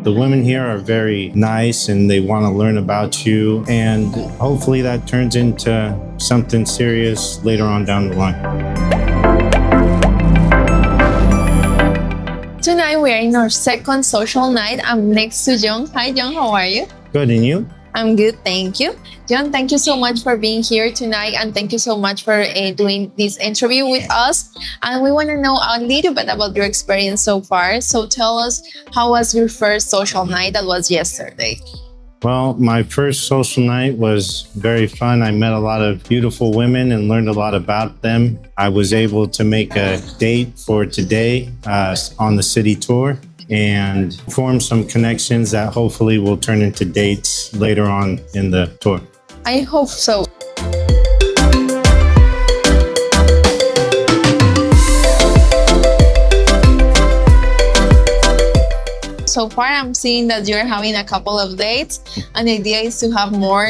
The women here are very nice and they want to learn about you, and hopefully that turns into something serious later on down the line. Tonight we are in our second social night. I'm next to John. Hi John, how are you? Good, and you? I'm good, thank you. John, thank you so much for being here tonight, and thank you so much for doing this interview with us. And we want to know a little bit about your experience so far. So tell us, how was your first social night that was yesterday? Well, my first social night was very fun. I met a lot of beautiful women and learned a lot about them. I was able to make a date for today on the city tour and form some connections that hopefully will turn into dates later on in the tour. I hope so. So far, I'm seeing that you're having a couple of dates, and the idea is to have more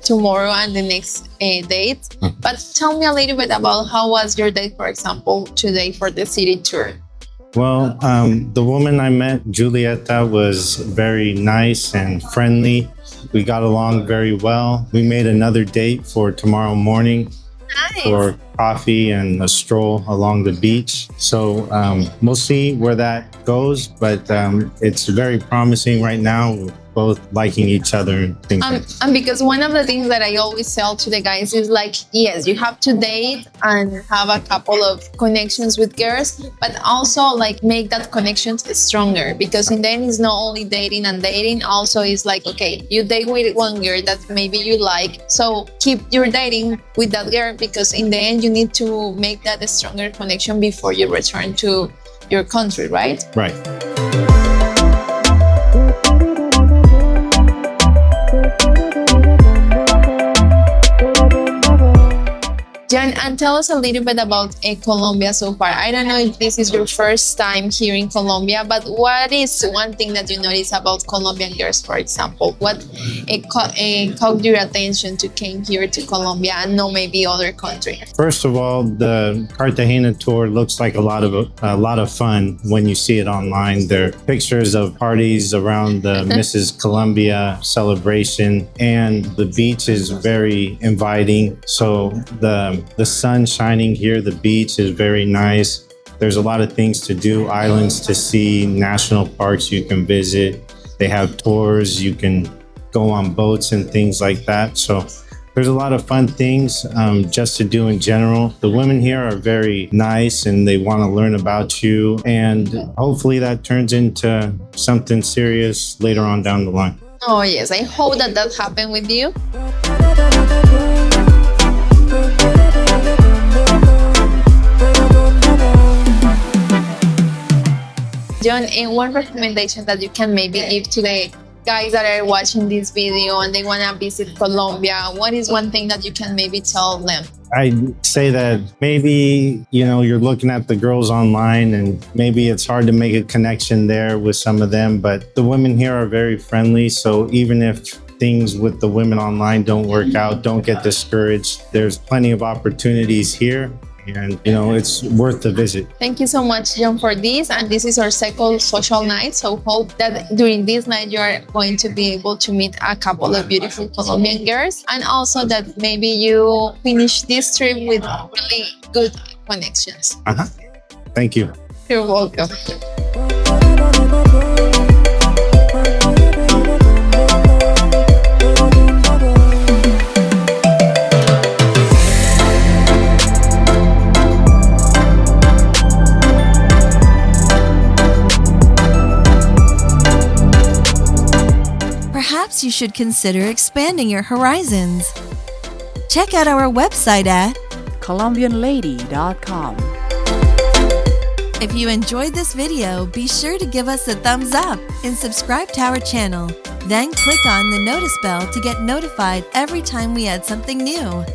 tomorrow and the next date. But tell me a little bit about how was your date, for example, today for the city tour? Well, the woman I met, Julieta, was very nice and friendly. We got along very well. We made another date for tomorrow morning. Nice. For coffee and a stroll along the beach. So we'll see where that goes, but it's very promising right now. We're both liking each other and things like that. And because one of the things that I always tell to the guys is like, yes, you have to date and have a couple of connections with girls, but also like make that connection stronger, because in the end it's not only dating and dating, also it's like, okay, you date with one girl that maybe you like, so keep your dating with that girl, because in the end you need to make that a stronger connection before you return to your country, right? Right. John, and tell us a little bit about Colombia so far. I don't know if this is your first time here in Colombia, but what is one thing that you notice about Colombian girls, for example? What caught your attention to came here to Colombia and not maybe other countries? First of all, the Cartagena tour looks like a lot of fun when you see it online. There are pictures of parties around the Mrs. Colombia celebration, and the beach is very inviting. So the sun shining here, the beach is very nice. There's a lot of things to do, islands to see, national parks you can visit. They have tours, you can go on boats and things like that. So there's a lot of fun things just to do in general. The women here are very nice and they want to learn about you. And hopefully that turns into something serious later on down the line. Oh yes, I hope that happened with you. John, one recommendation that you can maybe give to the guys that are watching this video and they want to visit Colombia, what is one thing that you can maybe tell them? I say that maybe, you're looking at the girls online and maybe it's hard to make a connection there with some of them, but the women here are very friendly. So even if things with the women online don't work out, don't get discouraged. There's plenty of opportunities here. And, it's worth the visit. Thank you so much, John, for this. And this is our second social night. So hope that during this night, you are going to be able to meet a couple of beautiful Colombian girls. And also that maybe you finish this trip with really good connections. Thank you. You're welcome. Perhaps you should consider expanding your horizons. Check out our website at Colombianlady.com. If you enjoyed this video, be sure to give us a thumbs up and subscribe to our channel. Then click on the notice bell to get notified every time we add something new.